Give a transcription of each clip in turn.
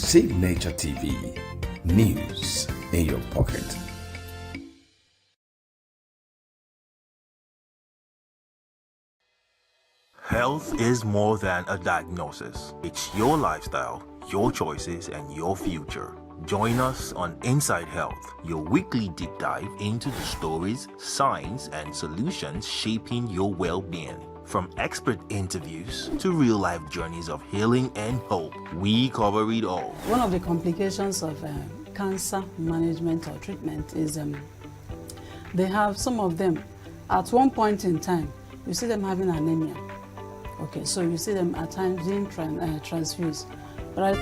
Signature TV, news in your pocket. Health is more than a diagnosis. It's your lifestyle, your choices, and your future. Join us on Inside Health, your weekly deep dive into the stories, science, and solutions shaping your well-being. From expert interviews to real-life journeys of healing and hope, we cover it all. One of the complications of cancer management or treatment is they have some of them, at one point in time, you see them having anemia. Okay, so you see them at times being transfused. But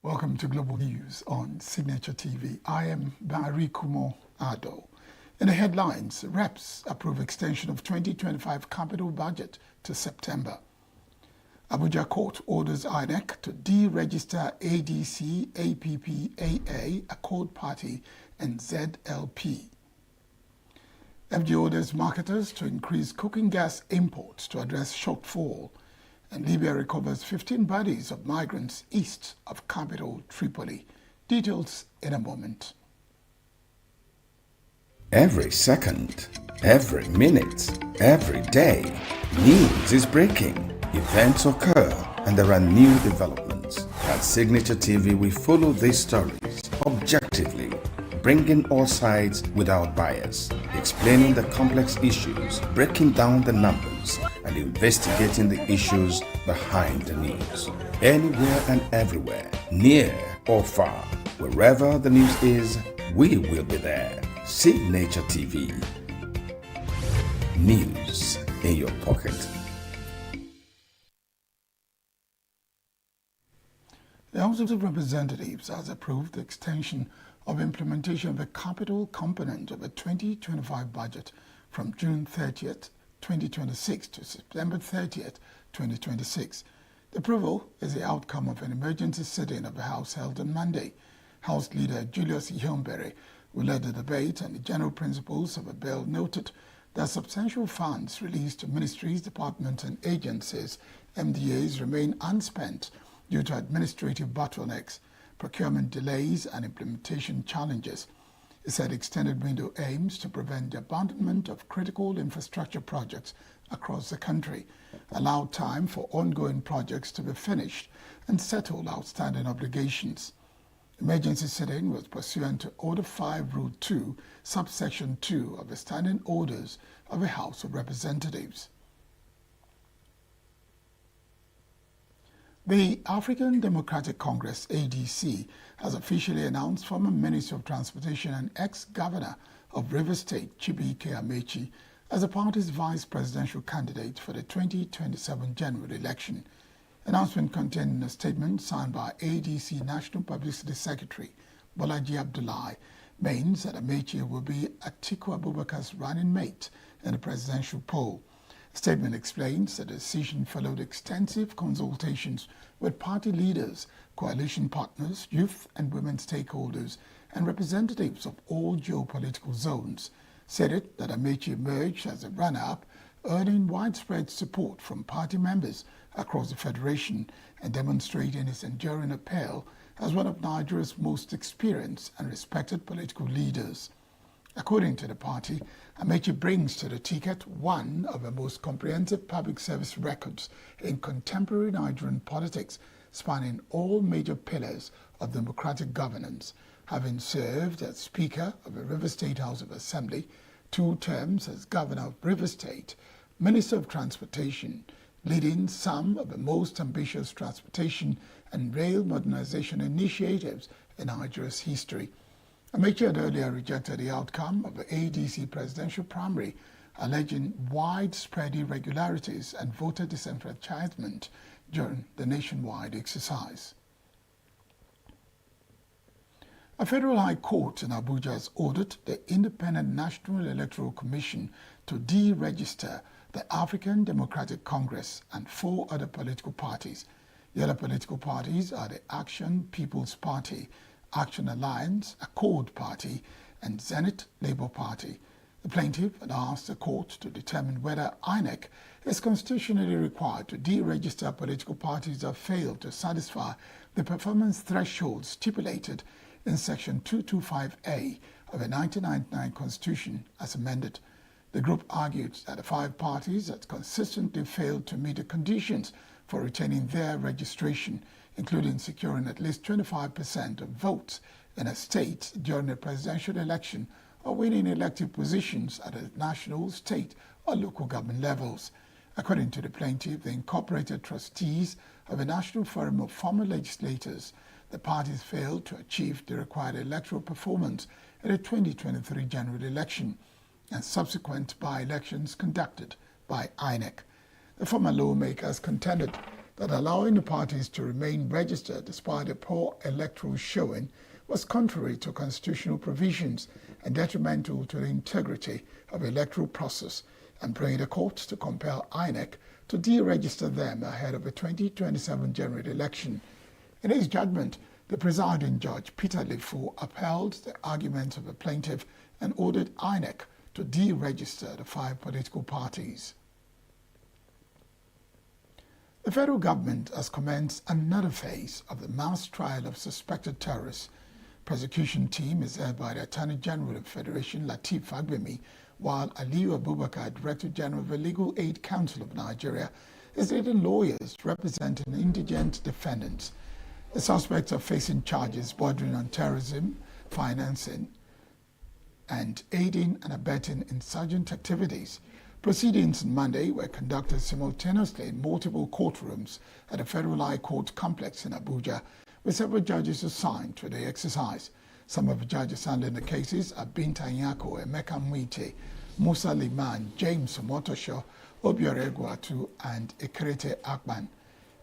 Welcome to Global News on Signature TV. I am Barry Kumo Ado. In the headlines, reps approve extension of 2025 capital budget to September. Abuja Court orders INEC to deregister ADC, APPAA, Accord Party, and ZLP. FG orders marketers to increase cooking gas imports to address shortfall. And Libya recovers 15 bodies of migrants east of capital Tripoli. Details in a moment. Every second, every minute, every day, news is breaking. Events occur and there are new developments. At Signature TV, we follow these stories objectively, bringing all sides without bias, explaining the complex issues, breaking down the numbers, and investigating the issues behind the news. Anywhere and everywhere, near or far, wherever the news is, we will be there. Signature TV. News in your pocket. The House of Representatives has approved the extension of implementation of the capital component of the 2025 budget from June 30th, 2026 to September 30th, 2026. The approval is the outcome of an emergency sitting of the House held on Monday. House Leader Julius Ihonbere, who led the debate on the general principles of a bill, noted that substantial funds released to ministries, departments, and agencies, MDAs, remain unspent due to administrative bottlenecks, procurement delays, and implementation challenges. He said extended window aims to prevent the abandonment of critical infrastructure projects across the country, allow time for ongoing projects to be finished, and settle outstanding obligations. Emergency sitting was pursuant to Order 5, Rule 2, Subsection 2 of the Standing Orders of the House of Representatives. The African Democratic Congress, ADC, has officially announced former Minister of Transportation and ex-Governor of Rivers State, Chibuike Amechi, as the party's vice presidential candidate for the 2027 general election. Announcement contained in a statement signed by ADC National Publicity Secretary Bolaji Abdullahi means that Amechi will be Atiku Abubakar's running mate in the presidential poll. The statement explains that the decision followed extensive consultations with party leaders, coalition partners, youth and women stakeholders, and representatives of all geopolitical zones. Said it that Amechi emerged as a runner-up, earning widespread support from party members across the federation and demonstrating his enduring appeal as one of Nigeria's most experienced and respected political leaders. According to the party, Amechi brings to the ticket one of the most comprehensive public service records in contemporary Nigerian politics, spanning all major pillars of democratic governance, having served as Speaker of the Rivers State House of Assembly, 2 terms as Governor of Rivers State, Minister of Transportation, leading some of the most ambitious transportation and rail modernization initiatives in Nigeria's history. Amechi had earlier rejected the outcome of the ADC presidential primary, alleging widespread irregularities and voter disenfranchisement during the nationwide exercise. A federal high court in Abuja has ordered the Independent National Electoral Commission to deregister the African Democratic Congress and 4 other political parties. The other political parties are the Action People's Party, Action Alliance, Accord Party, and Zenith Labour Party. The plaintiff had asked the court to determine whether INEC is constitutionally required to deregister political parties that fail to satisfy the performance threshold stipulated in Section 225A of the 1999 Constitution as amended. The group argued that the 5 parties had consistently failed to meet the conditions for retaining their registration, including securing at least 25% of votes in a state during a presidential election or winning elective positions at the national, state, or local government levels. According to the plaintiff, the incorporated trustees of the National Forum of Former Legislators, the parties failed to achieve the required electoral performance at the 2023 general election and subsequent by-elections conducted by INEC. The former lawmakers contended that allowing the parties to remain registered despite a poor electoral showing was contrary to constitutional provisions and detrimental to the integrity of the electoral process, and prayed the court to compel INEC to deregister them ahead of the 2027 general election. In his judgment, the presiding judge, Peter Lefu, upheld the arguments of the plaintiff and ordered INEC to deregister the 5 political parties. The federal government has commenced another phase of the mass trial of suspected terrorists. Prosecution team is led by the Attorney General of the Federation, Lateef Fagbemi, while Aliyu Abubakar, Director General of the Legal Aid Council of Nigeria, is leading lawyers representing indigent defendants. The suspects are facing charges bordering on terrorism, financing, and aiding and abetting insurgent activities. Proceedings on Monday were conducted simultaneously in multiple courtrooms at the Federal High Court complex in Abuja, with several judges assigned to the exercise. Some of the judges handling the cases are Binta Nyako, Emeka Mwite, Musa Liman, James Omotosho, Obiore Guatu, and Ekerete Akban.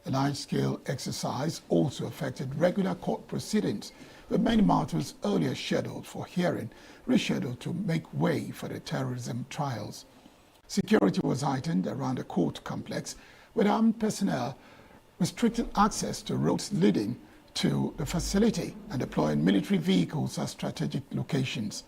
A large-scale exercise also affected regular court proceedings, with many matters earlier scheduled for hearing rescheduled to make way for the terrorism trials. Security was heightened around the court complex, with armed personnel restricting access to roads leading to the facility and deploying military vehicles at strategic locations.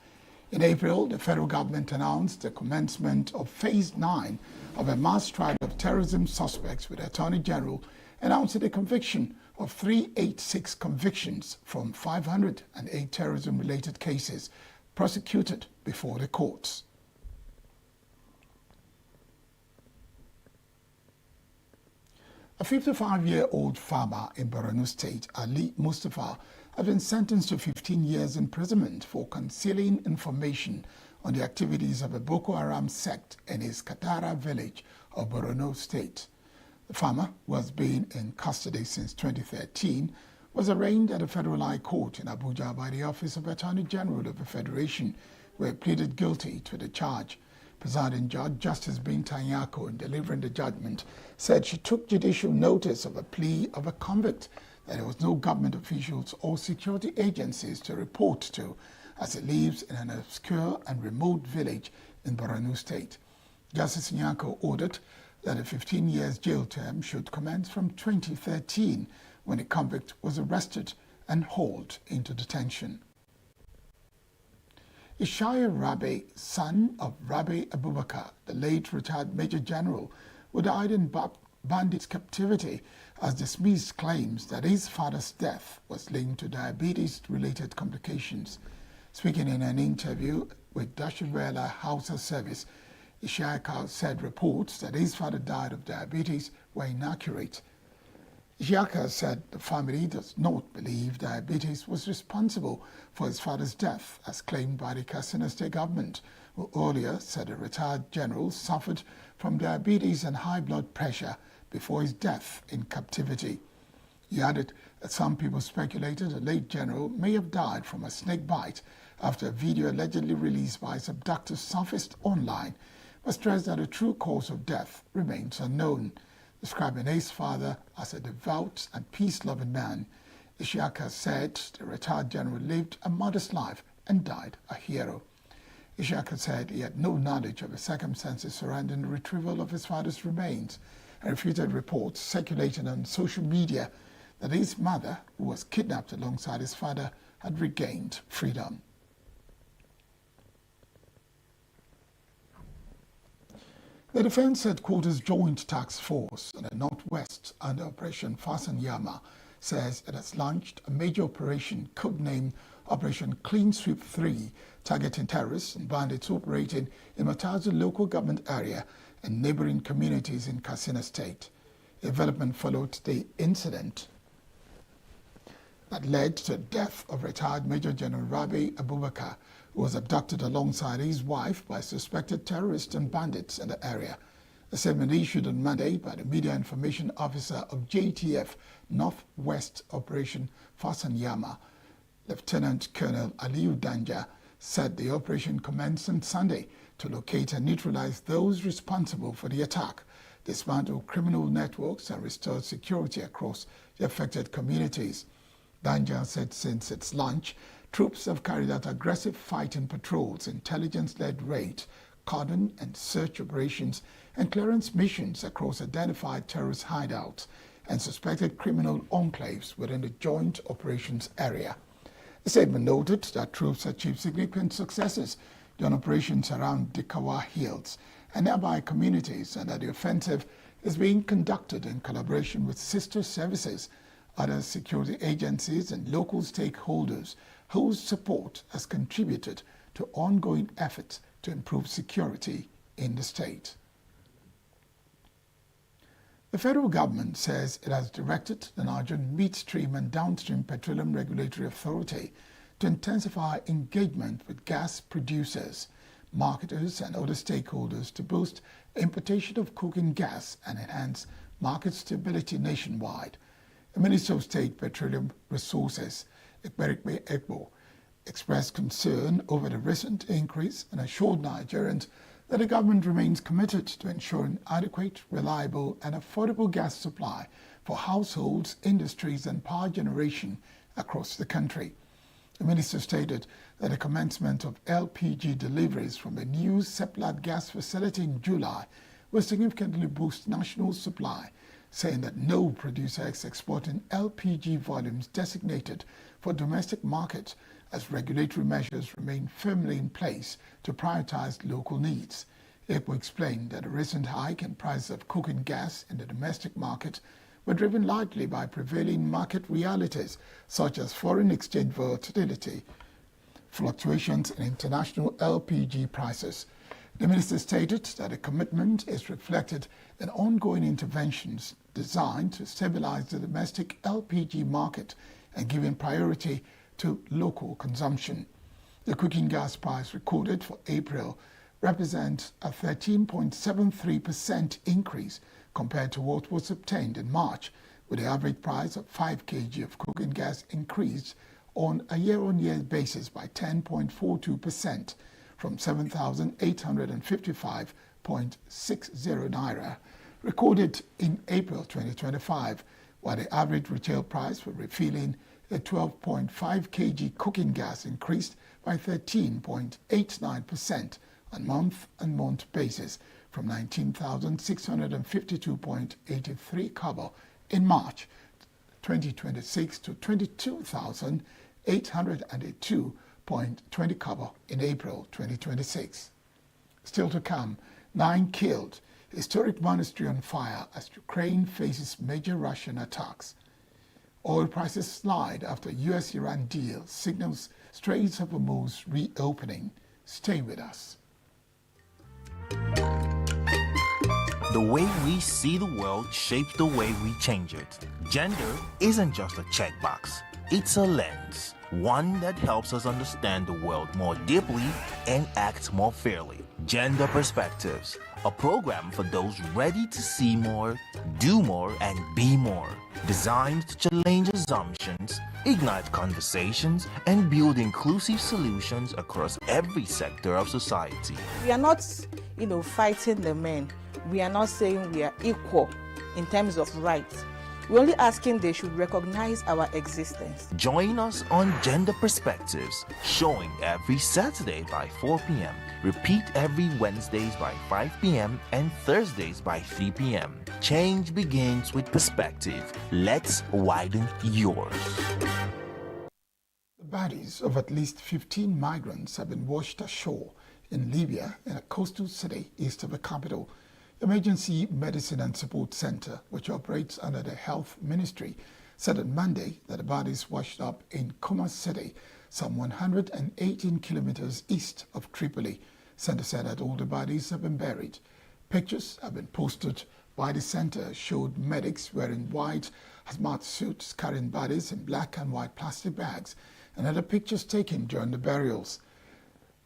In April, the federal government announced the commencement of Phase 9 of a mass trial of terrorism suspects, with the Attorney General announcing the conviction of 386 convictions from 508 terrorism-related cases prosecuted before the courts. A 55-year-old farmer in Borno State, Ali Mustafa, has been sentenced to 15 years imprisonment for concealing information on the activities of a Boko Haram sect in his Katara village of Borno State. The farmer, who has been in custody since 2013, was arraigned at the Federal High Court in Abuja by the Office of Attorney General of the Federation, where he pleaded guilty to the charge. Presiding Judge Justice Binta Nyako, in delivering the judgment, said she took judicial notice of a plea of a convict that there was no government officials or security agencies to report to, as he lives in an obscure and remote village in Borno State. Justice Nyako ordered that a 15 years jail term should commence from 2013, when the convict was arrested and hauled into detention. Ishaya Rabe, son of Rabe Abubakar, the late retired Major General, who died in bandit captivity, has dismissed claims that his father's death was linked to diabetes-related complications. Speaking in an interview with Dashwela Hausa Service, Ishaka said reports that his father died of diabetes were inaccurate. Ishaka said the family does not believe diabetes was responsible for his father's death, as claimed by the Katsina State government, who earlier said the retired general suffered from diabetes and high blood pressure before his death in captivity. He added that some people speculated the late general may have died from a snake bite after a video allegedly released by his abductors surfaced online, but stressed that the true cause of death remains unknown. Describing his father as a devout and peace-loving man, Ishaka said the retired general lived a modest life and died a hero. Ishaka said he had no knowledge of the circumstances surrounding the retrieval of his father's remains and refuted reports circulating on social media that his mother, who was kidnapped alongside his father, had regained freedom. The Defense Headquarters Joint Task Force in the Northwest under Operation Fasten Yama says it has launched a major operation codenamed Operation Clean Sweep 3, targeting terrorists and bandits operating in Matazu local government area and neighboring communities in Katsina State. A development followed the incident that led to the death of retired Major General Rabi Abubakar, who was abducted alongside his wife by suspected terrorists and bandits in the area. A statement issued on Monday by the Media Information Officer of JTF Northwest Operation Fasten Yama, Lieutenant Colonel Aliu Danja, said the operation commenced on Sunday to locate and neutralize those responsible for the attack, dismantle criminal networks, and restore security across the affected communities. Danja said since its launch, troops have carried out aggressive fighting patrols, intelligence-led raids, cordon and search operations, and clearance missions across identified terrorist hideouts and suspected criminal enclaves within the joint operations area. The statement noted that troops achieved significant successes on operations around Dikawa Hills and nearby communities, and that the offensive is being conducted in collaboration with sister services, other security agencies, and local stakeholders whose support has contributed to ongoing efforts to improve security in the state. The federal government says it has directed the Nigerian Midstream and Downstream Petroleum Regulatory Authority to intensify engagement with gas producers, marketers, and other stakeholders to boost importation of cooking gas and enhance market stability nationwide. The Minister of State Petroleum Resources, Ekberikpe Ekbo, expressed concern over the recent increase and assured Nigerians that the government remains committed to ensuring adequate, reliable, and affordable gas supply for households, industries, and power generation across the country. The minister stated that the commencement of LPG deliveries from the new Seplat gas facility in July will significantly boost national supply, saying that no producer is exporting LPG volumes designated for domestic markets as regulatory measures remain firmly in place to prioritize local needs. EPO explained that a recent hike in prices of cooking gas in the domestic market were driven largely by prevailing market realities such as foreign exchange volatility, fluctuations in international LPG prices. The minister stated that the commitment is reflected in ongoing interventions designed to stabilize the domestic LPG market and giving priority to local consumption. The cooking gas price recorded for April represents a 13.73% increase compared to what was obtained in March, with the average price of 5 kg of cooking gas increased on a year-on-year basis by 10.42% from 7,855.60 naira recorded in April 2025, while the average retail price for refilling a 12.5 kg cooking gas increased by 13.89% on month-on-month basis from 19,652.83 kobo in March 2026 to 22,882.20 kobo in April 2026. Still to come, 9 killed, historic monastery on fire as Ukraine faces major Russian attacks. Oil prices slide after US-Iran deal signals Straits of Hormuz reopening. Stay with us. The way we see the world shapes the way we change it. Gender isn't just a checkbox, it's a lens, one that helps us understand the world more deeply and act more fairly. Gender Perspectives, a program for those ready to see more, do more, and be more. Designed to challenge assumptions, ignite conversations, and build inclusive solutions across every sector of society. We are not, fighting the men. We are not saying we are equal in terms of rights. We're only asking they should recognize our existence. Join us on Gender Perspectives, showing every Saturday by 4 p.m. Repeat every Wednesdays by 5 p.m. and Thursdays by 3 p.m. Change begins with perspective. Let's widen yours. The bodies of at least 15 migrants have been washed ashore in Libya in a coastal city east of the capital. Emergency Medicine and Support Center, which operates under the Health Ministry, said on Monday that the bodies washed up in Kuma City, some 118 kilometers east of Tripoli. Center said that all the bodies have been buried. Pictures have been posted by the center showed medics wearing white hazmat suits carrying bodies in black and white plastic bags, and other pictures taken during the burials.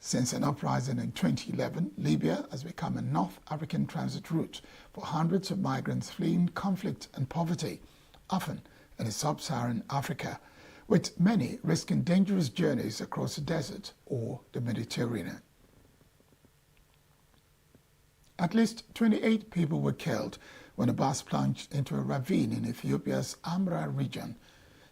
Since an uprising in 2011, Libya has become a North African transit route for hundreds of migrants fleeing conflict and poverty, often in sub-Saharan Africa, with many risking dangerous journeys across the desert or the Mediterranean. At least 28 people were killed when a bus plunged into a ravine in Ethiopia's Amra region.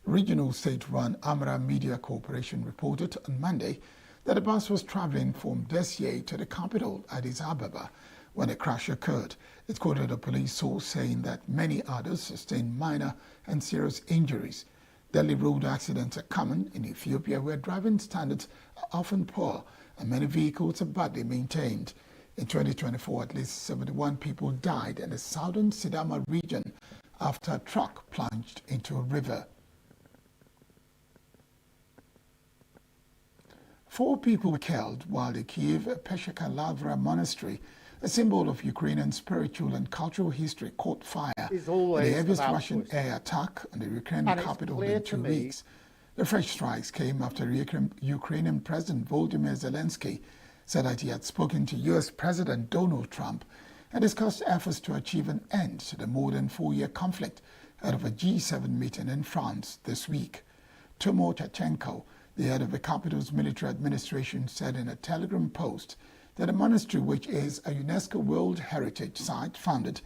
The regional state-run Amra Media Corporation reported on Monday that the bus was traveling from Dessie to the capital, Addis Ababa, when the crash occurred. It quoted a police source saying that many others sustained minor and serious injuries. Deadly road accidents are common in Ethiopia, where driving standards are often poor and many vehicles are badly maintained. In 2024, at least 71 people died in the southern Sidama region after a truck plunged into a river. 4 people were killed while the Kiev Peshka Lavra Monastery, a symbol of Ukrainian spiritual and cultural history, caught fire in the heaviest Russian air attack on the Ukrainian capital in 2 weeks. The fresh strikes came after Ukrainian President Volodymyr Zelensky said that he had spoken to U.S. President Donald Trump and discussed efforts to achieve an end to the more than 4-year conflict out of a G7 meeting in France this week. Tomo Chachenko, the head of the capital's military administration, said in a Telegram post that a monastery, which is a UNESCO World Heritage Site founded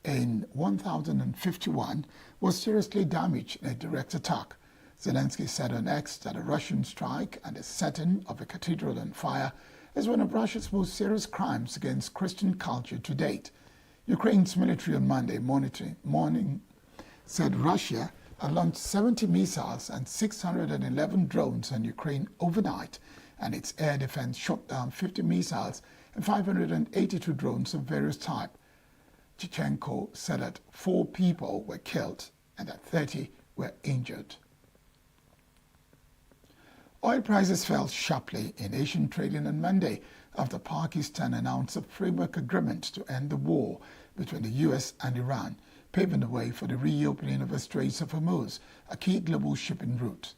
in 1051, was seriously damaged in a direct attack. Zelensky said on X that a Russian strike and the setting of a cathedral on fire is one of Russia's most serious crimes against Christian culture to date. Ukraine's military on Monday morning said Russia had launched 70 missiles and 611 drones on Ukraine overnight, and its air defense shot down 50 missiles and 582 drones of various types. Chichenko said that 4 people were killed and that 30 were injured. Oil prices fell sharply in Asian trading on Monday after Pakistan announced a framework agreement to end the war between the U.S. and Iran, paving the way for the reopening of the Straits of Hormuz, a key global shipping route.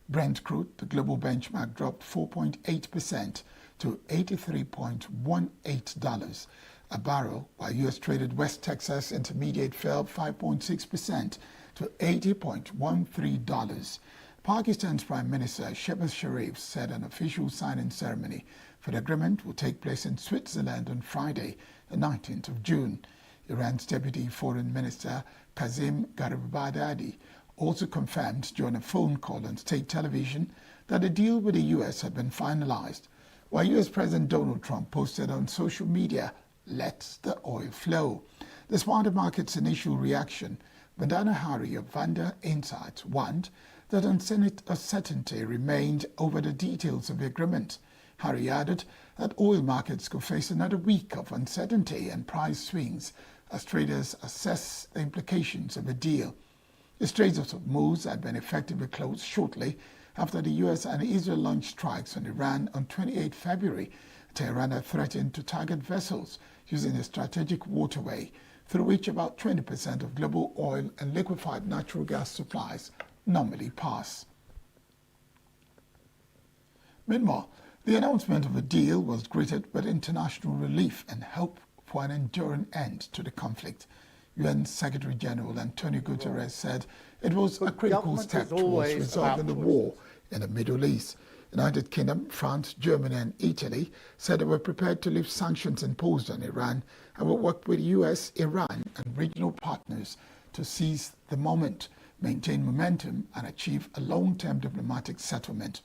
Brent crude, the global benchmark, dropped 4.8% to $83.18 a barrel, while U.S. traded West Texas Intermediate fell 5.6% to $80.13. Pakistan's Prime Minister Shehbaz Sharif said an official signing ceremony for the agreement will take place in Switzerland on Friday, the 19th of June. Iran's Deputy Foreign Minister Kazim Garibabadi also confirmed during a phone call on state television that a deal with the U.S. had been finalized, while U.S. President Donald Trump posted on social media, "Let the oil flow." Despite the market's initial reaction, Vandana Hari of Vanda Insights warned that uncertainty remained over the details of the agreement. Hari added that oil markets could face another week of uncertainty and price swings as traders assess the implications of the deal. The Straits of Hormuz had been effectively closed shortly after the U.S. and Israel launched strikes on Iran on 28 February. Tehran had threatened to target vessels using a strategic waterway through which about 20% of global oil and liquefied natural gas supplies normally pass. Meanwhile, the announcement of a deal was greeted with international relief and hope for an enduring end to the conflict. UN Secretary General Antonio Guterres said it was a critical step towards resolving the war in the Middle East. United Kingdom, France, Germany and Italy said they were prepared to lift sanctions imposed on Iran and will work with US, Iran and regional partners to seize the moment, maintain momentum and achieve a long-term diplomatic settlement.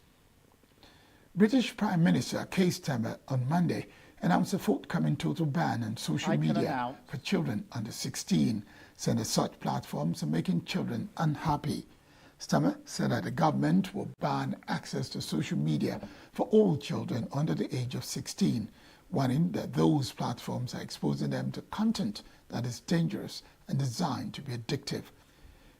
British Prime Minister Keir Starmer on Monday announced a forthcoming total ban on social media for children under 16, saying that such platforms are making children unhappy. Starmer said that the government will ban access to social media for all children under the age of 16, warning that those platforms are exposing them to content that is dangerous and designed to be addictive.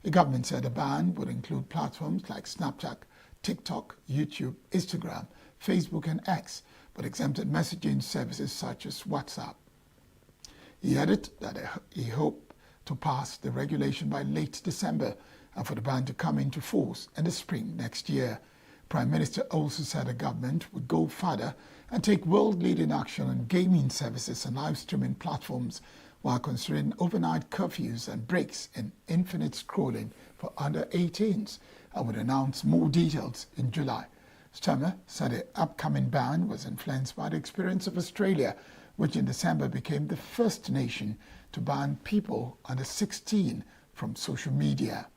The government said the ban would include platforms like Snapchat, TikTok, YouTube, Instagram, Facebook and X, but exempted messaging services such as WhatsApp. He added that he hoped to pass the regulation by late December and for the ban to come into force in the spring next year. Prime Minister also said the government would go further and take world-leading action on gaming services and live streaming platforms while considering overnight curfews and breaks in infinite scrolling for under 18s and would announce more details in July. Starmer said the upcoming ban was influenced by the experience of Australia, which in December became the first nation to ban people under 16 from social media.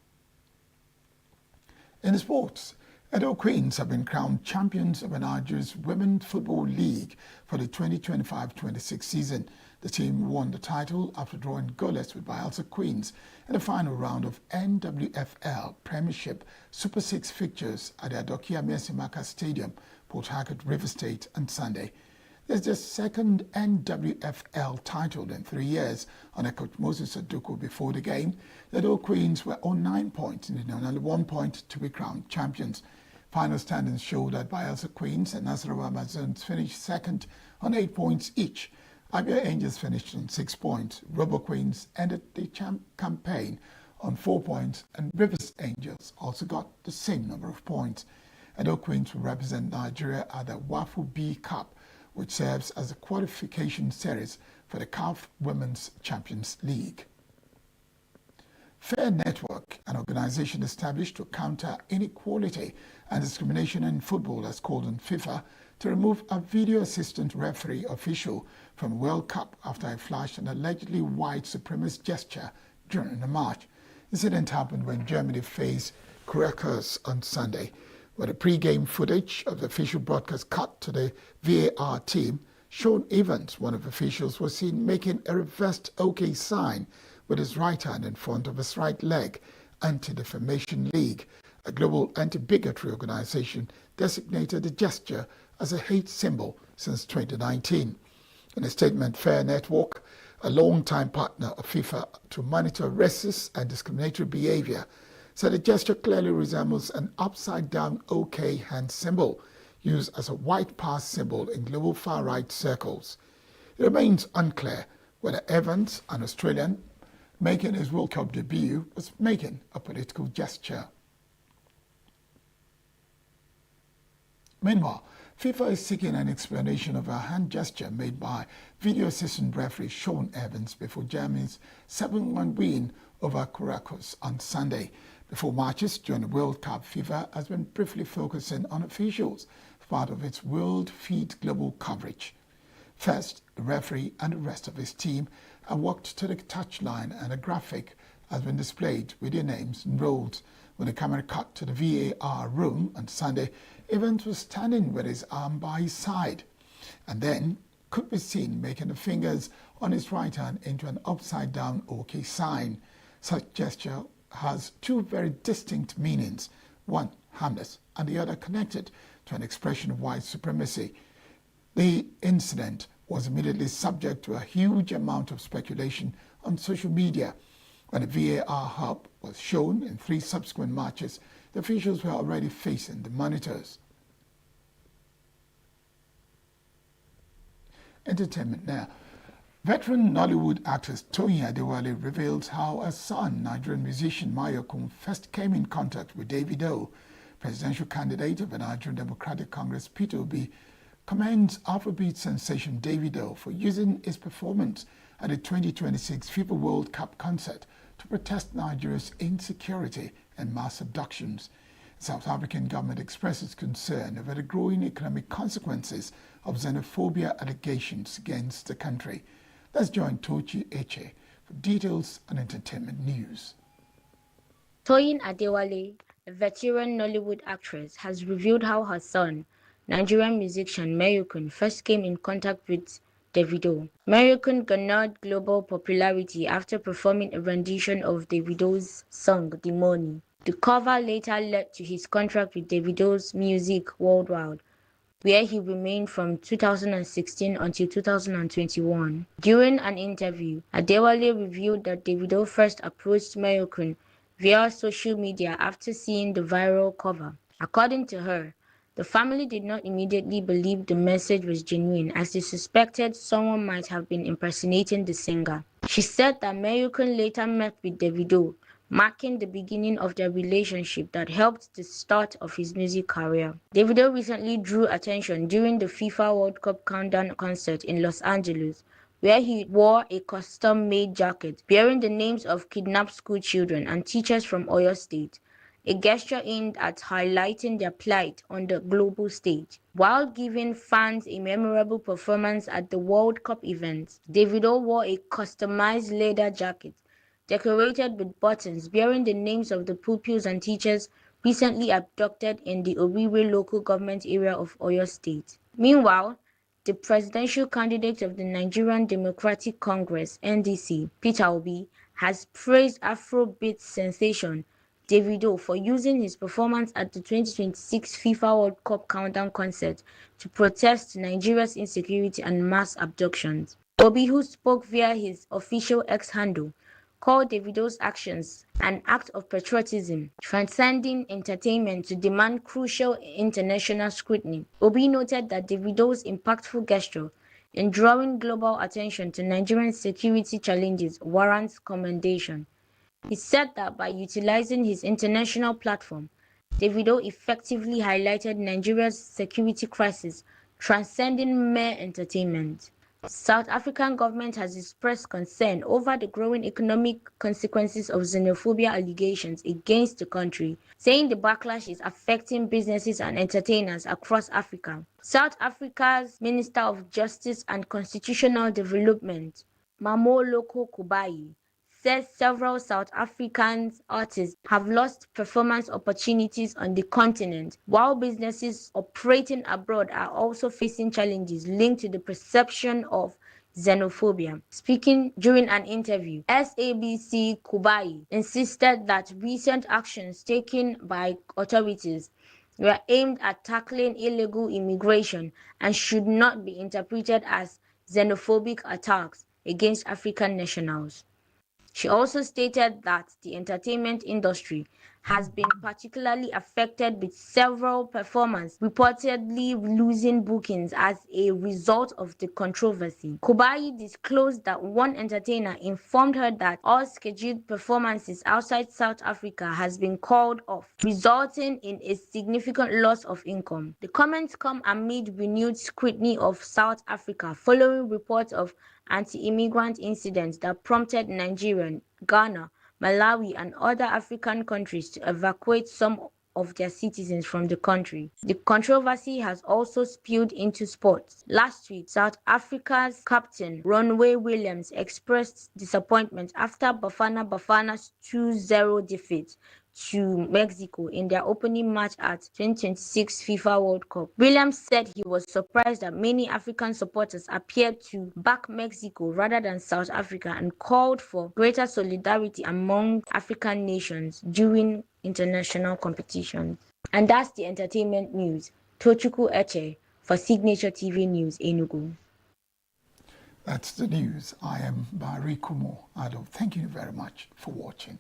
In sports, Edo Queens have been crowned champions of Nigeria's Women's Football League for the 2025-26 season. The team won the title after drawing goalless with Bayelsa Queens in the final round of NWFL Premiership Super 6 fixtures at the Adokia Mercy Stadium, Port Harcourt, River State on Sunday. There's the second NWFL title in 3 years under coach Moses Aduko. Before the game, the Edo Queens were on 9 points and needed only 1 point to be crowned champions. Final standings show that Bayelsa Queens and Nasarawa Amazons finished second on 8 points each. Abia Angels finished on 6 points. Robo Queens ended the campaign on 4 points, and Rivers Angels also got the same number of points. Edo Queens will represent Nigeria at the Wafu B Cup, which serves as a qualification series for the CAF Women's Champions League. Fair Network, an organization established to counter inequality and discrimination in football, has called on FIFA to remove a video assistant referee official from World Cup after he flashed an allegedly white supremacist gesture during the match. The incident happened when Germany faced Curaçao on Sunday, where the pre-game footage of the official broadcast cut to the VAR team showed Evans, one of the officials, was seen making a reversed OK sign with his right hand in front of his right leg. Anti-Defamation League, a global anti-bigotry organization, designated the gesture as a hate symbol since 2019. In a statement, Fair Network, a long-time partner of FIFA to monitor racist and discriminatory behavior, said the gesture clearly resembles an upside-down OK hand symbol used as a white pass symbol in global far-right circles. It remains unclear whether Evans, an Australian making his World Cup debut, was making a political gesture. Meanwhile, FIFA is seeking an explanation of a hand gesture made by video assistant referee Sean Evans before Germany's 7-1 win over Curaçao on Sunday. Before matches during the World Cup, FIFA has been briefly focusing on officials as part of its World Feed global coverage. First, the referee and the rest of his team have walked to the touchline and a graphic has been displayed with their names and roles. When the camera cut to the VAR room on Sunday, Evans was standing with his arm by his side and then could be seen making the fingers on his right hand into an upside-down OK sign. Such gesture has two very distinct meanings, one harmless and the other connected to an expression of white supremacy. The incident was immediately subject to a huge amount of speculation on social media. When the VAR hub was shown in 3 subsequent matches, the officials were already facing the monitors. Entertainment now. Veteran Nollywood actress Toyin Adewale reveals how her son, Nigerian musician Mayokun, first came in contact with Davido. Presidential candidate of the Nigerian Democratic Congress, Peter Obi, commends Afrobeat sensation Davido for using his performance at the 2026 FIFA World Cup concert to protest Nigeria's insecurity and mass abductions. The South African government expresses concern over the growing economic consequences of xenophobia allegations against the country. Let's join Tochi Eche for details on entertainment news. Toyin Adewale, a veteran Nollywood actress, has revealed how her son, Nigerian musician Mayukun, first came in contact with Davido. Mayukun garnered global popularity after performing a rendition of Davido's song The Money. The cover later led to his contract with Davido's music worldwide, where he remained from 2016 until 2021. During an interview, Adewale revealed that Davido first approached Mayokun via social media after seeing the viral cover. According to her, the family did not immediately believe the message was genuine, as they suspected someone might have been impersonating the singer. She said that Mayukun later met with Davido, marking the beginning of their relationship that helped the start of his music career. Davido recently drew attention during the FIFA World Cup countdown concert in Los Angeles, where he wore a custom-made jacket bearing the names of kidnapped school children and teachers from Oyo State, a gesture aimed at highlighting their plight on the global stage. While giving fans a memorable performance at the World Cup event, Davido wore a customized leather jacket decorated with buttons bearing the names of the pupils and teachers recently abducted in the Owerri local government area of Oyo State. Meanwhile, the presidential candidate of the Nigerian Democratic Congress (NDC), Peter Obi, has praised Afrobeat sensation Davido for using his performance at the 2026 FIFA World Cup countdown concert to protest Nigeria's insecurity and mass abductions. Obi, who spoke via his official X handle, called Davido's actions an act of patriotism, transcending entertainment to demand crucial international scrutiny. Obi noted that Davido's impactful gesture in drawing global attention to Nigerian security challenges warrants commendation. He said that by utilizing his international platform, Davido effectively highlighted Nigeria's security crisis, transcending mere entertainment. South African government has expressed concern over the growing economic consequences of xenophobia allegations against the country, saying the backlash is affecting businesses and entertainers across Africa. South Africa's Minister of Justice and Constitutional Development, Mamoloko Kubayi, says several South African artists have lost performance opportunities on the continent, while businesses operating abroad are also facing challenges linked to the perception of xenophobia. Speaking during an interview, SABC Kubai insisted that recent actions taken by authorities were aimed at tackling illegal immigration and should not be interpreted as xenophobic attacks against African nationals. She also stated that the entertainment industry has been particularly affected, with several performers reportedly losing bookings as a result of the controversy. Kubayi disclosed that one entertainer informed her that all scheduled performances outside South Africa has been called off, resulting in a significant loss of income. The comments come amid renewed scrutiny of South Africa following reports of anti-immigrant incidents that prompted Nigeria, Ghana, Malawi, and other African countries to evacuate some of their citizens from the country. The controversy has also spilled into sports. Last week, South Africa's captain Ronwe Williams expressed disappointment after Bafana Bafana's 2-0 defeat to Mexico in their opening match at 2026 FIFA World Cup. Williams said he was surprised that many African supporters appeared to back Mexico rather than South Africa, and called for greater solidarity among African nations during international competitions. And that's the entertainment news. Tochukwu Eche for Signature TV News, ENUGU. That's the news. I am Barry Kumo Ado. Thank you very much for watching.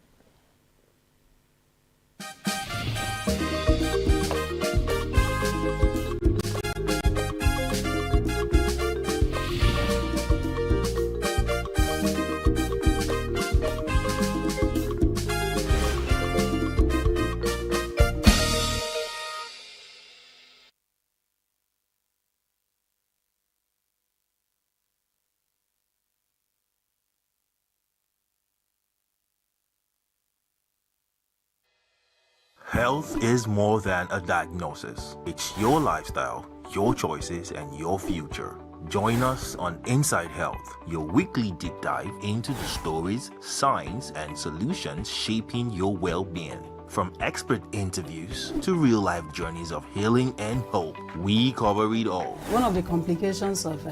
Health is more than a diagnosis. It's your lifestyle, your choices, and your future. Join us on Inside Health, your weekly deep dive into the stories, science, and solutions shaping your well-being. From expert interviews to real-life journeys of healing and hope, we cover it all. One of the complications of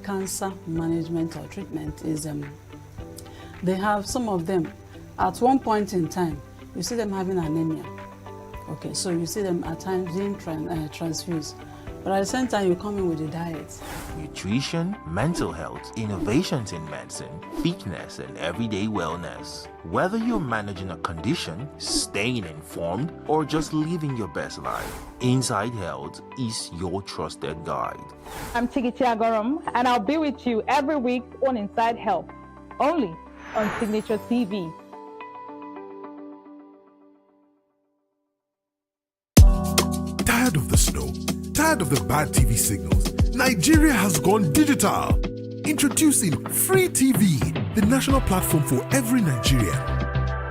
cancer management or treatment is they have some of them at one point in time, you see them having anemia. Okay, so you see them at times being transfused. But at the same time, you come in with a diet. Nutrition, mental health, innovations in medicine, fitness, and everyday wellness. Whether you're managing a condition, staying informed, or just living your best life, Inside Health is your trusted guide. I'm Tigiti Agorom, and I'll be with you every week on Inside Health, only on Signature TV. Tired of the snow? Tired of the bad TV signals? Nigeria has gone digital. Introducing Free TV, the national platform for every Nigerian.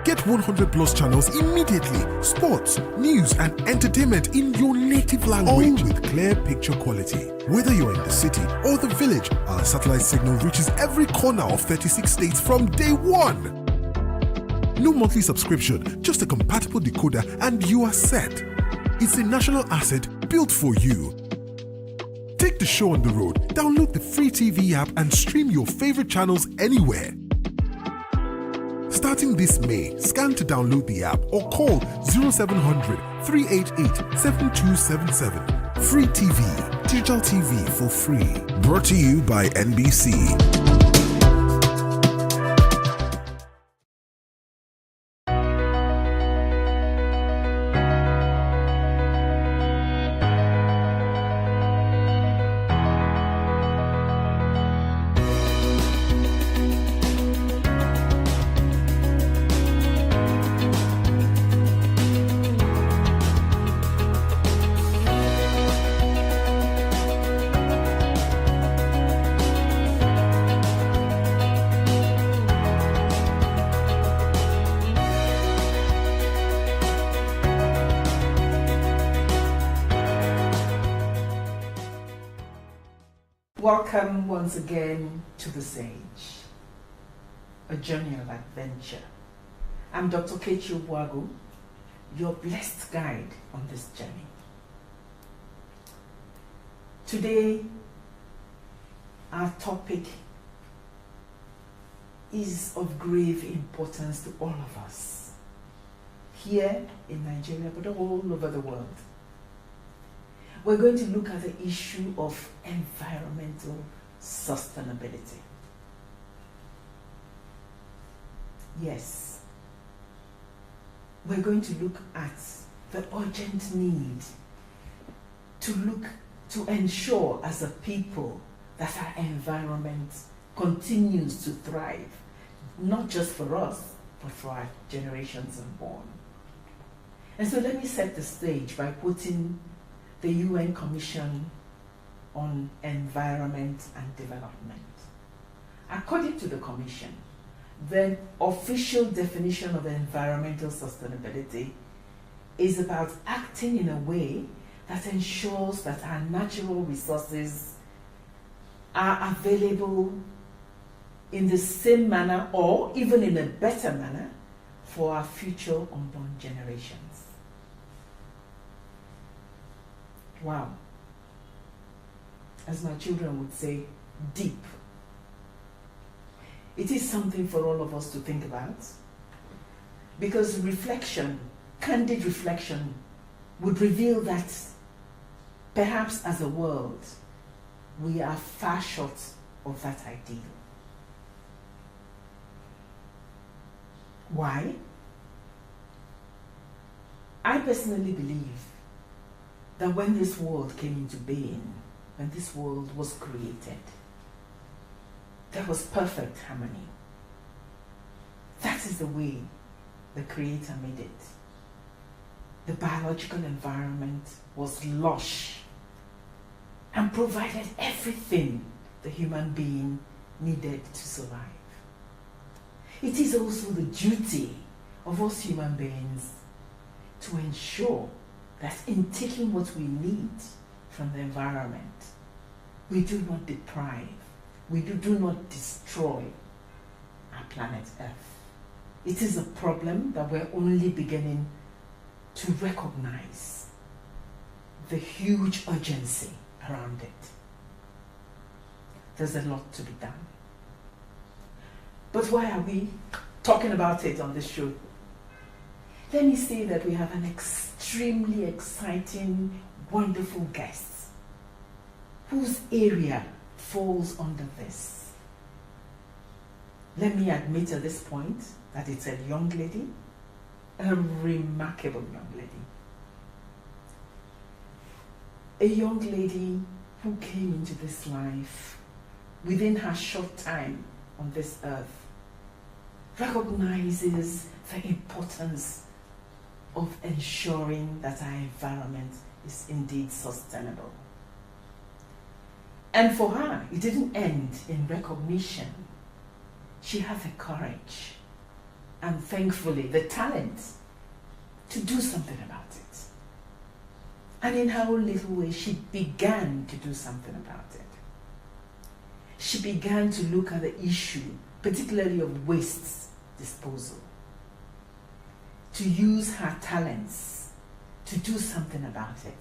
Get 100 plus channels immediately. Sports, news, and entertainment in your native language with clear picture quality. Whether you're in the city or the village, our satellite signal reaches every corner of 36 states from day one. No monthly subscription, just a compatible decoder and you are set. It's a national asset built for you. Take the show on the road, download the Free TV app and stream your favorite channels anywhere. Starting this May, scan to download the app or call 0700 388 7277. Free TV, digital TV for free. Brought to you by NBC. Welcome once again to the Sage, a journey of adventure. I'm Dr. Kechi Obuagu, your blessed guide on this journey. Today, our topic is of grave importance to all of us, here in Nigeria, but all over the world. We're going to look at the issue of environmental sustainability. Yes, we're going to look at the urgent need to ensure as a people that our environment continues to thrive, not just for us, but for our generations unborn. And so let me set the stage by quoting the UN Commission on Environment and Development. According to the Commission, the official definition of environmental sustainability is about acting in a way that ensures that our natural resources are available in the same manner or even in a better manner for our future unborn generations. Wow. As my children would say, deep. It is something for all of us to think about, because reflection, candid reflection, would reveal that perhaps as a world, we are far short of that ideal. Why? I personally believe that when this world came into being, when this world was created, there was perfect harmony. That is the way the Creator made it. The biological environment was lush and provided everything the human being needed to survive. It is also the duty of us human beings to ensure that in taking what we need from the environment, we do not deprive, we do not destroy our planet Earth. It is a problem that we're only beginning to recognize the huge urgency around it. There's a lot to be done. But why are we talking about it on this show? Let me say that we have an extremely exciting, wonderful guest whose area falls under this. Let me admit at this point that it's a young lady, a remarkable young lady. A young lady who came into this life within her short time on this earth, recognizes the importance of ensuring that our environment is indeed sustainable. And for her, it didn't end in recognition. She had the courage and thankfully the talent to do something about it. And in her own little way, she began to do something about it. She began to look at the issue, particularly of waste disposal, to use her talents to do something about it.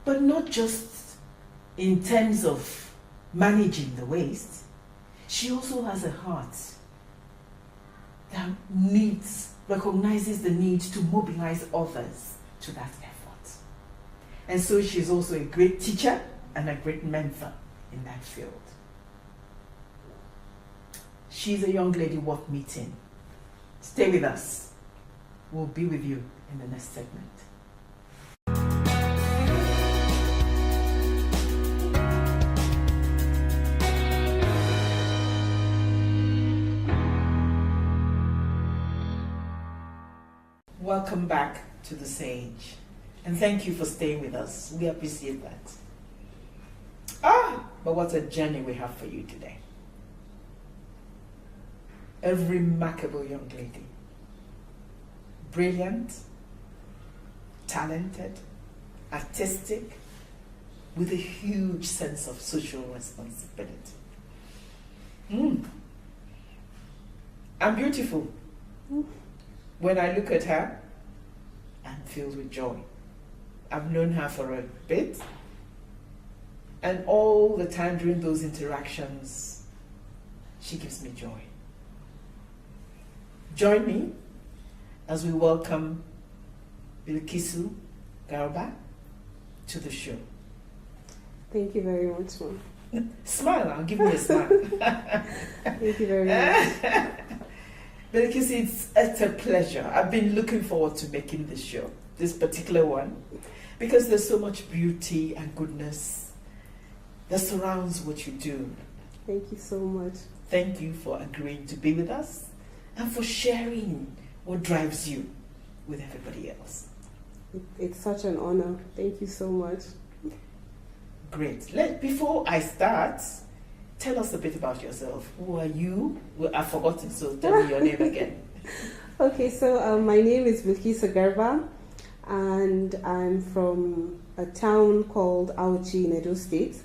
But not just in terms of managing the waste, she also has a heart that recognizes the need to mobilize others to that effort. And so she's also a great teacher and a great mentor in that field. She's a young lady worth meeting. Stay with us. We'll be with you in the next segment. Welcome back to The Sage. And thank you for staying with us. We appreciate that. But what a journey we have for you today. A remarkable young lady. Brilliant, talented, artistic, with a huge sense of social responsibility. And beautiful. When I look at her, I'm filled with joy. I've known her for a bit, and all the time during those interactions, she gives me joy. Join me as we welcome Bilkisu Garba to the show. Thank you very much, Mom. Smile now, give me a smile. Thank you very much. Bilkisu, it's a pleasure. I've been looking forward to making this show, this particular one, because there's so much beauty and goodness that surrounds what you do. Thank you so much. Thank you for agreeing to be with us and for sharing what drives you with everybody else. It's such an honor. Thank you so much. Great. Before I start, tell us a bit about yourself. Who are you? Well, I've forgotten, so tell me your name again. Okay, so my name is Bilkisu Garba, and I'm from a town called Auchi in Edo State,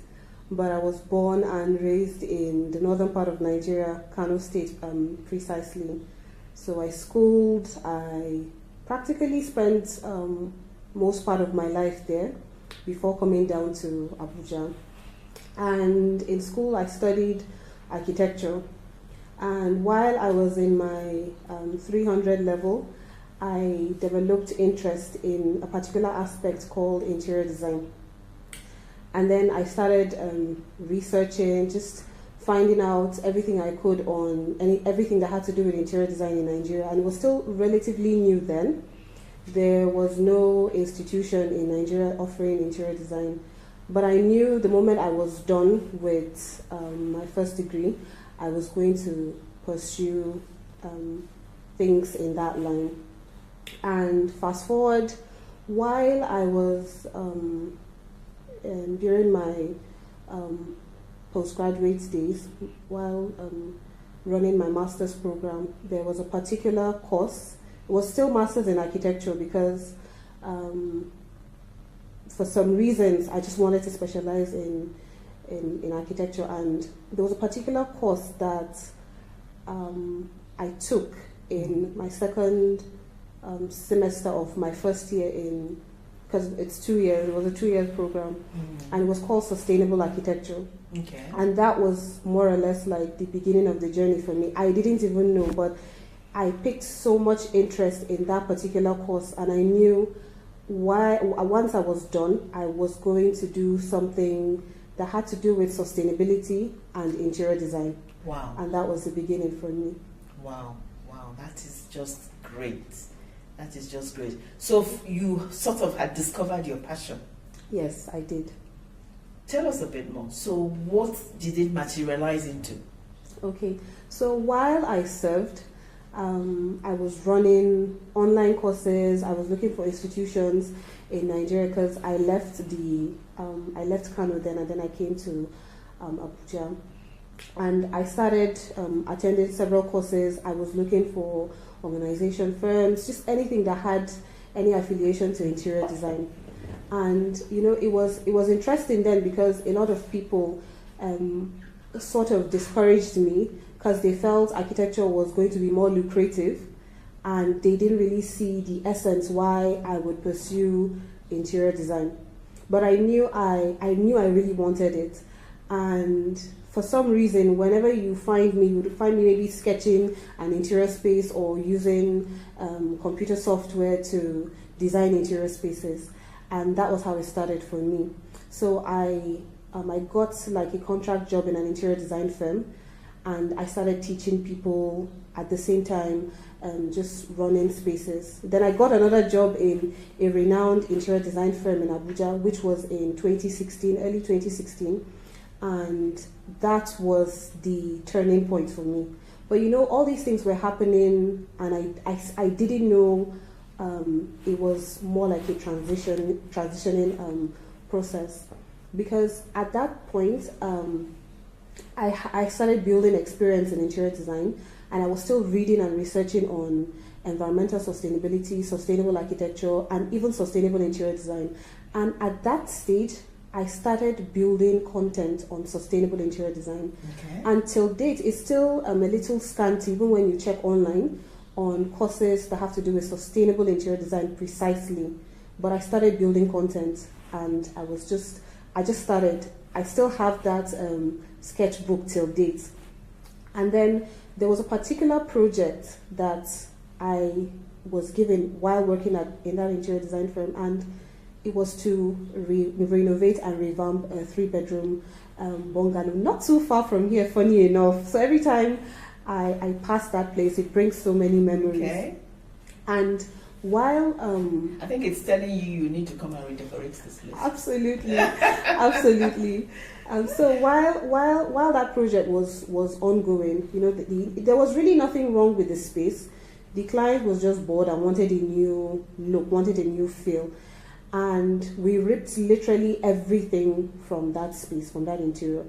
but I was born and raised in the northern part of Nigeria, Kano State precisely. So I schooled, I practically spent most part of my life there before coming down to Abuja. And in school I studied architecture, and while I was in my 300 level, I developed interest in a particular aspect called interior design. And then I started researching, just finding out everything I could on everything that had to do with interior design in Nigeria. And it was still relatively new then. There was no institution in Nigeria offering interior design. But I knew the moment I was done with my first degree, I was going to pursue things in that line. And fast forward, while I was during my postgraduate days, while running my master's program, there was a particular course. It was still master's in architecture because for some reasons, I just wanted to specialize in architecture, and there was a particular course that I took in my second semester of my first year in, because it's 2 years, it was a 2-year program, and it was called Sustainable Architecture. Okay. And that was more or less like the beginning of the journey for me. I didn't even know, but I picked so much interest in that particular course, and I knew once I was done, I was going to do something that had to do with sustainability and interior design. Wow. And that was the beginning for me. Wow, that is just great. That is just great. So you sort of had discovered your passion. Yes, I did. Tell us a bit more. So what did it materialize into? Okay, so while I served, I was running online courses. I was looking for institutions in Nigeria because I left Kano then, and then I came to Abuja. And I started attending several courses. I was looking for organization firms, just anything that had any affiliation to interior design. And it was interesting then because a lot of people sort of discouraged me because they felt architecture was going to be more lucrative, and they didn't really see the essence why I would pursue interior design. But I knew I really wanted it, and for some reason, whenever you would find me maybe sketching an interior space or using computer software to design interior spaces, and that was how it started for me. So I got like a contract job in an interior design firm, and I started teaching people at the same time, just running spaces. Then I got another job in a renowned interior design firm in Abuja, which was in early 2016, and that was the turning point for me. But all these things were happening, and I didn't know it was more like a transitioning process, because at that point I started building experience in interior design, and I was still reading and researching on environmental sustainability, sustainable architecture, and even sustainable interior design. And at that stage, I started building content on sustainable interior design. Okay. Until date, it's still a little scanty, even when you check online on courses that have to do with sustainable interior design precisely. But I started building content, and I just started. I still have that sketchbook till date. And then there was a particular project that I was given while working in that interior design firm, and it was to renovate and revamp a 3-bedroom bungalow, not too far from here, funny enough. So every time I pass that place, it brings so many memories. Okay. And while I think it's telling you need to come and redecorate this place. Absolutely, absolutely. So while that project was ongoing, there was really nothing wrong with the space. The client was just bored and wanted a new look, wanted a new feel. And we ripped literally everything from that space, from that interior.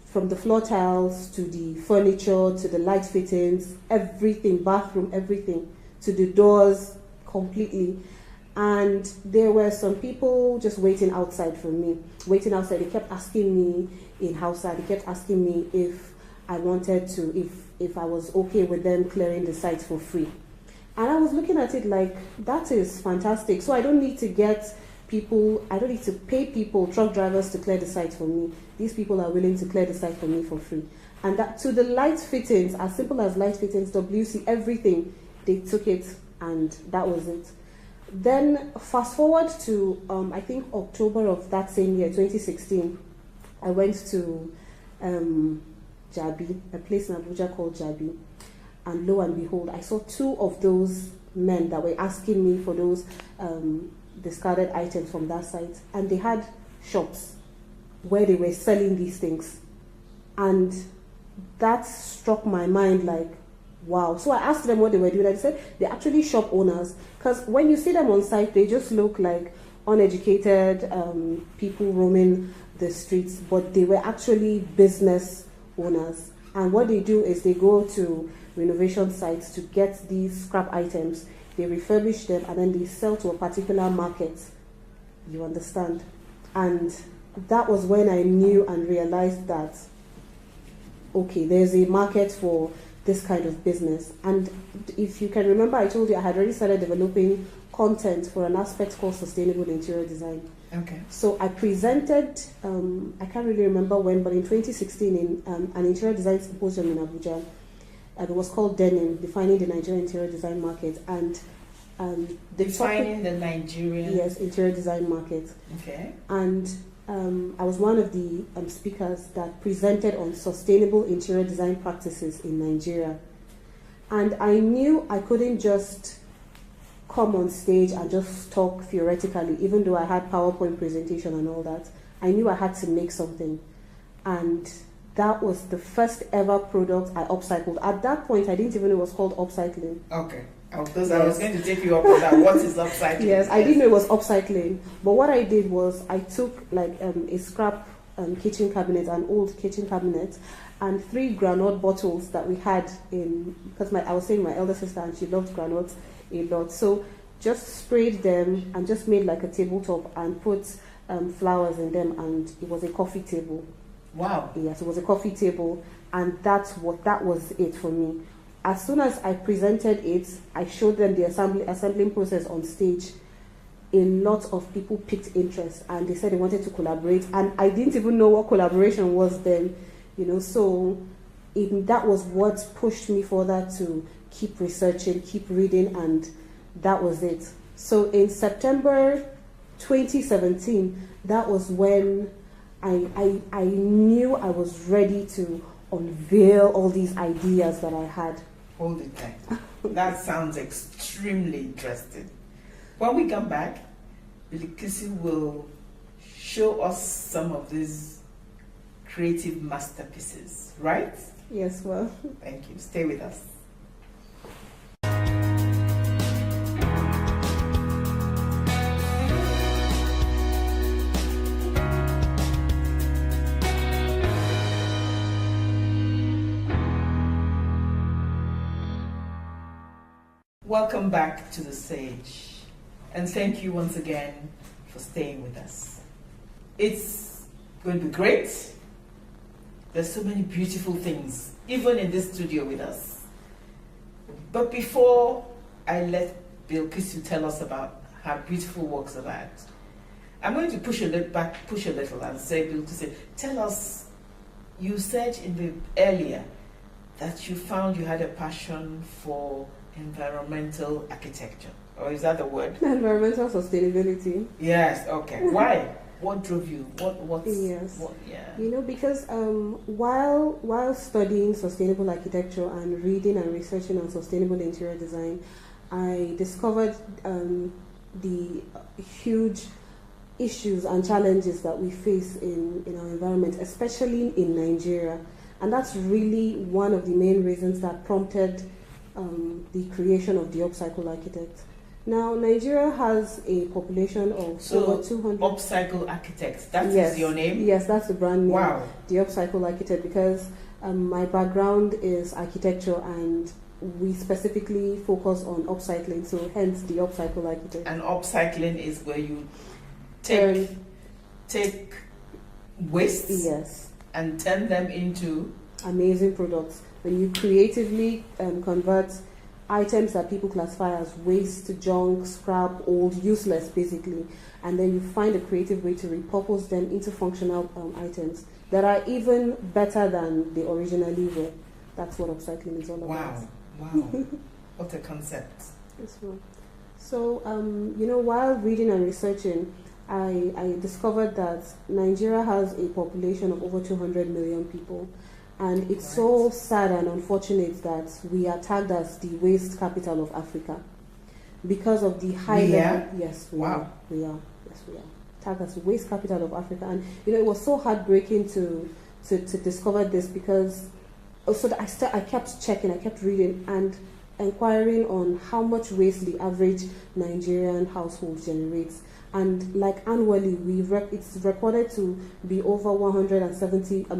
From the floor tiles, to the furniture, to the light fittings, everything, bathroom, everything, to the doors, completely. And there were some people just waiting outside for me. Waiting outside, they kept asking me in Hausa, they kept asking me if I wanted to, if I was okay with them clearing the site for free. And I was looking at it like, that is fantastic. So I don't need to pay people, truck drivers, to clear the site for me. These people are willing to clear the site for me for free. And that to the light fittings, as simple as light fittings, WC, everything, they took it, and that was it. Then fast forward to, I think October of that same year, 2016, I went to Jabi, a place in Abuja called Jabi. And lo and behold, I saw 2 of those men that were asking me for those discarded items from that site. And they had shops where they were selling these things. And that struck my mind like, wow. So I asked them what they were doing. And they said they're actually shop owners. Because when you see them on site, they just look like uneducated people roaming the streets. But they were actually business owners. And what they do is they go to renovation sites to get these scrap items, they refurbish them, and then they sell to a particular market. You understand? And that was when I knew and realized that, okay, there's a market for this kind of business. And if you can remember, I told you I had already started developing content for an aspect called sustainable interior design. Okay. So I presented, I can't really remember when, but in 2016 in an interior design symposium in Abuja. It was called Denim, Defining the Nigerian Interior Design Market. And Defining the Nigerian... Yes, interior design market. Okay. And I was one of the speakers that presented on sustainable interior design practices in Nigeria. And I knew I couldn't just come on stage and just talk theoretically, even though I had PowerPoint presentation and all that. I knew I had to make something. And that was the first ever product I upcycled. At that point, I didn't even know it was called upcycling. Okay. Because I was going to take you up on that. What is upcycling? Yes, I didn't know it was upcycling. But what I did was I took like a scrap kitchen cabinet, an old kitchen cabinet, and 3 granite bottles that we had in, because I was saying my elder sister and she loved granotes a lot. So just sprayed them and just made like a tabletop and put flowers in them, and it was a coffee table. Wow. Yes, it was a coffee table, and that was it for me. As soon as I presented it, I showed them the assembling process on stage. A lot of people picked interest and they said they wanted to collaborate, and I didn't even know what collaboration was then, so that was what pushed me further to keep researching, keep reading, and that was it. So in September 2017, that was when I knew I was ready to unveil all these ideas that I had. Hold it there. That sounds extremely interesting. When we come back, Bilikisi will show us some of these creative masterpieces, right? Yes, well. Thank you. Stay with us. Welcome back to the stage, and thank you once again for staying with us. It's going to be great. There's so many beautiful things, even in this studio with us. But before I let Bilkisu tell us about her beautiful works of art, I'm going to push a little and say, Bilkisu, tell us, you said earlier that you found you had a passion for environmental architecture, or is that the word? Environmental sustainability. Yes. Okay. Why? What drove you? Yes. Yeah. Because while studying sustainable architecture and reading and researching on sustainable interior design, I discovered the huge issues and challenges that we face in our environment, especially in Nigeria, and that's really one of the main reasons that prompted the creation of the Upcycle Architect. Now, Nigeria has a population of over 200... Upcycle Architect, that is your name? Yes, that's the brand name. Wow. The Upcycle Architect, because my background is architecture and we specifically focus on upcycling, so hence the Upcycle Architect. And upcycling is where you take wastes and turn them into amazing products. When you creatively convert items that people classify as waste, junk, scrap, old, useless basically, and then you find a creative way to repurpose them into functional items that are even better than they originally were. That's what upcycling is all about. Wow. What a concept. Yes, well. So, while reading and researching, I discovered that Nigeria has a population of over 200 million people. And it's so sad and unfortunate that we are tagged as the waste capital of Africa because of the high level. Yes, we are. We are. Yes, we are. Tagged as the waste capital of Africa. And, it was so heartbreaking to discover this because I kept checking, I kept reading and inquiring on how much waste the average Nigerian household generates. And like annually, it's recorded to be over 120 to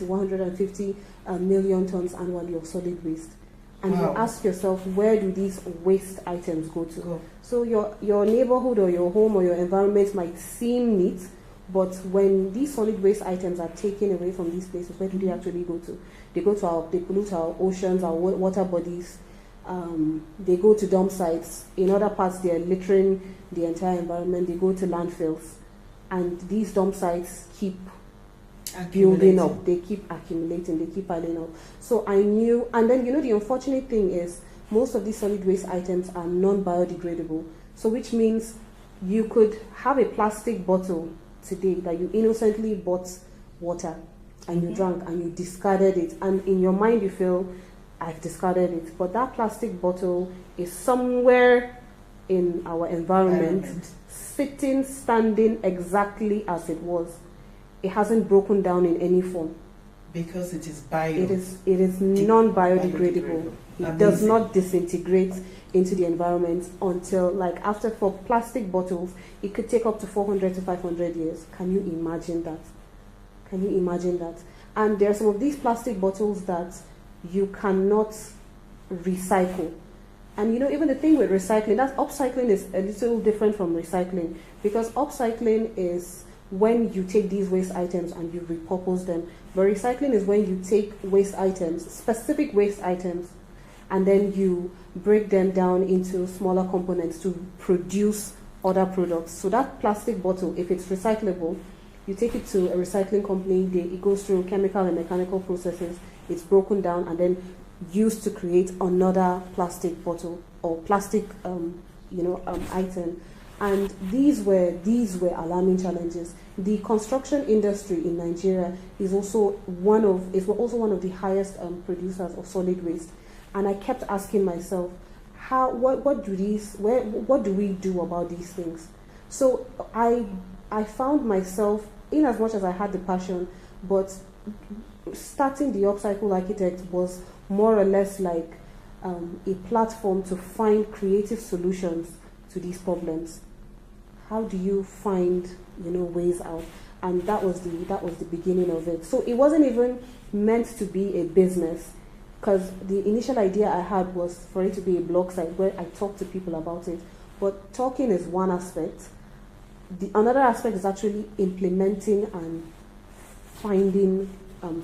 150 million tons annually of solid waste. And Wow. you ask yourself, where do these waste items go to? So your neighborhood or your home or your environment might seem neat, but when these solid waste items are taken away from these places, where do they actually go to? They pollute our oceans, our water bodies. They go to dump sites. In other parts, they are littering the entire environment. They go to landfills, and these dump sites keep building up. They keep accumulating. They keep piling up. So I knew, and then the unfortunate thing is most of these solid waste items are non-biodegradable. So which means you could have a plastic bottle today that you innocently bought water and you drank and you discarded it, and in your mind you feel, I've discarded it, but that plastic bottle is somewhere in our environment. Sitting, standing exactly as it was. It hasn't broken down in any form. Because it is It is non-biodegradable. It does not disintegrate into the environment until, like, after, for plastic bottles, it could take up to 400 to 500 years. Can you imagine that? Can you imagine that? And there are some of these plastic bottles that you cannot recycle. And even the thing with recycling, that upcycling is a little different from recycling, because upcycling is when you take these waste items and you repurpose them. But recycling is when you take waste items, specific waste items, and then you break them down into smaller components to produce other products. So that plastic bottle, if it's recyclable, you take it to a recycling company, it goes through chemical and mechanical processes, it's broken down and then used to create another plastic bottle or plastic item. And these were alarming challenges. The construction industry in Nigeria is also one of the highest producers of solid waste. And I kept asking myself, what do we do about these things? So I found myself, in as much as I had the passion, but starting the Upcycle Architect was more or less like a platform to find creative solutions to these problems. How do you find ways out? And that was the beginning of it. So it wasn't even meant to be a business, because the initial idea I had was for it to be a blog site where I talk to people about it. But talking is one aspect. Another aspect is actually implementing and finding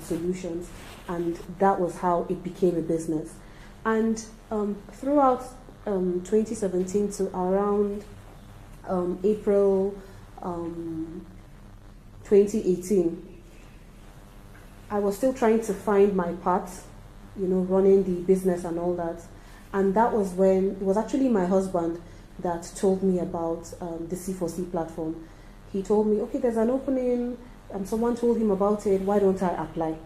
solutions, and that was how it became a business. And throughout 2017 to around April 2018, I was still trying to find my path, running the business and all that. And that was when it was actually my husband that told me about the C4C platform. He told me, okay, there's an opening, someone told him about it, why don't I apply?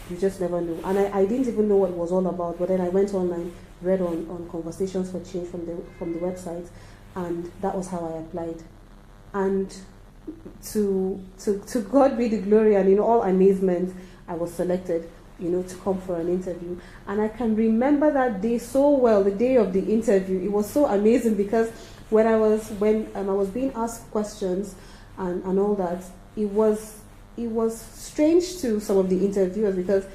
You just never know. And I didn't even know what it was all about, but then I went online, read on Conversations for Change from the website, and that was how I applied. And to God be the glory, and in all amazement, I was selected, to come for an interview. And I can remember that day so well, the day of the interview. It was so amazing because when I was being asked questions and all that, it was strange to some of the interviewers because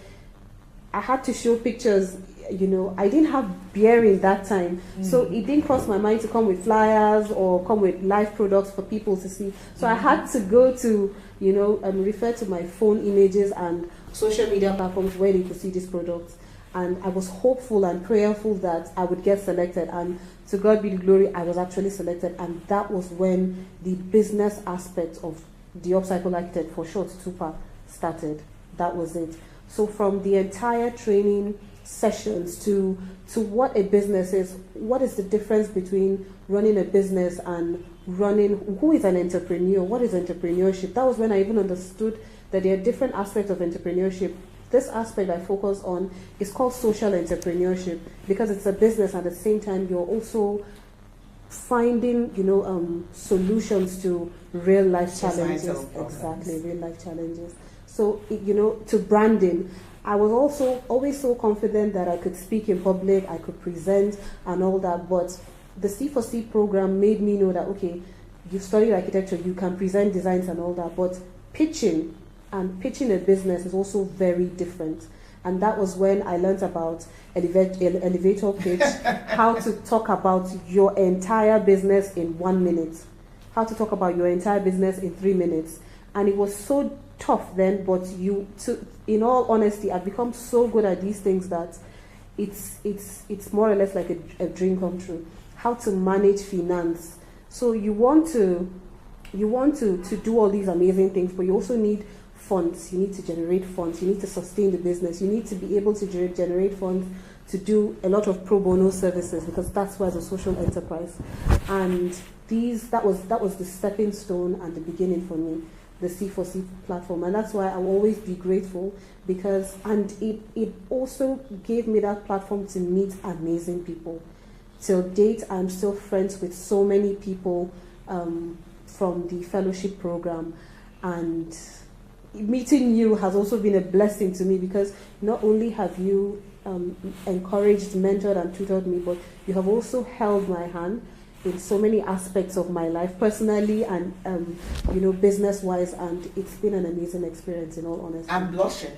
I had to show pictures. I didn't have bearing that time, so it didn't cross my mind to come with flyers or come with live products for people to see. So I had to go to, refer to my phone images and social media platforms where they could see these products. And I was hopeful and prayerful that I would get selected. And to God be the glory, I was actually selected. And that was when the business aspect of the Upcycle Architect, for short, TUPA, started. That was it. So from the entire training sessions to what a business is, what is the difference between running a business and who is an entrepreneur, what is entrepreneurship? That was when I even understood that there are different aspects of entrepreneurship. This aspect I focus on is called social entrepreneurship because it's a business, and at the same time you're also finding solutions to real life challenges. Exactly, real life challenges. So to branding, I was also always so confident that I could speak in public, I could present and all that, but the C4C program made me know that, okay, you've studied architecture, you can present designs and all that, but pitching a business is also very different. And that was when I learned about elevator pitch, how to talk about your entire business in 1 minute, how to talk about your entire business in 3 minutes. And it was so tough then, but in all honesty, I've become so good at these things that it's more or less like a dream come true. How to manage finance. So you want to do all these amazing things, but you also need funds. You need to generate funds. You need to sustain the business. You need to be able to generate funds to do a lot of pro bono services, because that's why it's a social enterprise. And that was the stepping stone and the beginning for me, the C4C platform. And that's why I'll always be grateful, because it also gave me that platform to meet amazing people. Till date, I'm still friends with so many people from the fellowship program, and meeting you has also been a blessing to me, because not only have you encouraged, mentored, and tutored me, but you have also held my hand in so many aspects of my life, personally and business-wise, and it's been an amazing experience. In all honesty, I'm blushing.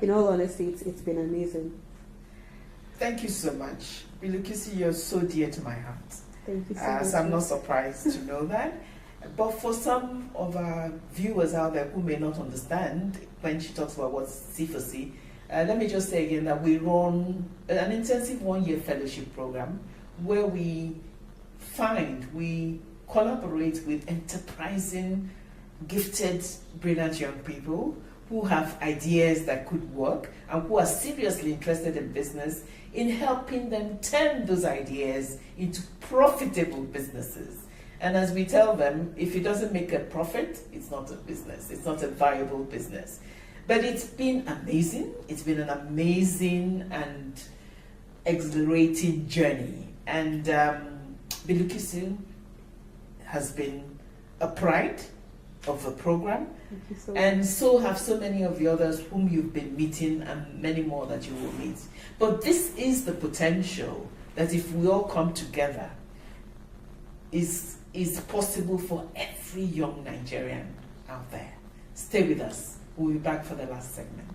In all honesty, it's been amazing. Thank you so much, Bilukisi. You're so dear to my heart. Thank you so much. So I'm not surprised to know that. But for some of our viewers out there who may not understand when she talks about what's C4C, let me just say again that we run an intensive 1-year fellowship program where we collaborate with enterprising, gifted, brilliant young people who have ideas that could work and who are seriously interested in business, in helping them turn those ideas into profitable businesses. And as we tell them, if it doesn't make a profit, it's not a business. It's not a viable business. But it's been amazing. It's been an amazing and exhilarating journey. And Bilukisi has been a pride of the program. Thank you so much. And so have so many of the others whom you've been meeting, and many more that you will meet. But this is the potential that if we all come together, is possible for every young Nigerian out there. Stay with us. We'll be back for the last segment.